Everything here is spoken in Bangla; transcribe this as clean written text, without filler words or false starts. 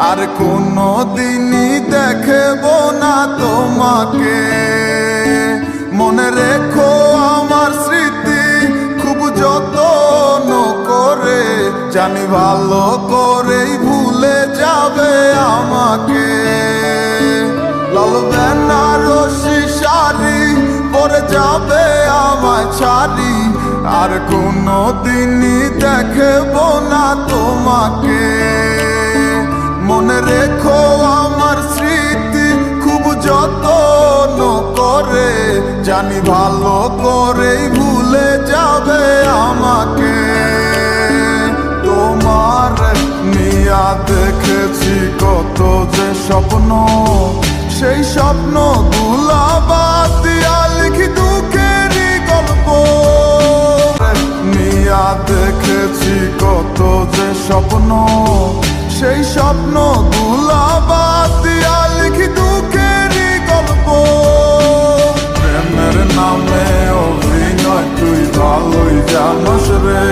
আর কোনো দিনই দেখব না তোমাকে। মনে রেখো আমার স্মৃতি খুব যত্ন করে, জানি ভালো করেই ভুলে যাবে আমাকে। লাল বেনারসি শাড়ি পরে যাবে আমায় ছাড়ি, আর কোনো দিনই দেখব না তোমাকে। মনে রেখো আমার স্মৃতি খুব যত্ন করে, জানি ভালো করেই ভুলে যাবে আমাকে। তোমার নিয়া দেখেছি কত যে স্বপ্ন, সেই স্বপ্ন গুলা বাদ দিয়া লিখি দুঃখেরই গল্প। নিয়া দেখেছি কত যে স্বপ্ন, সেই স্বপ্ন গুলা বাদ দিয়া লিখি দুঃখেরই গল্প। প্রেমের নামে অভিনয় তুই ভালোই জানোস রে,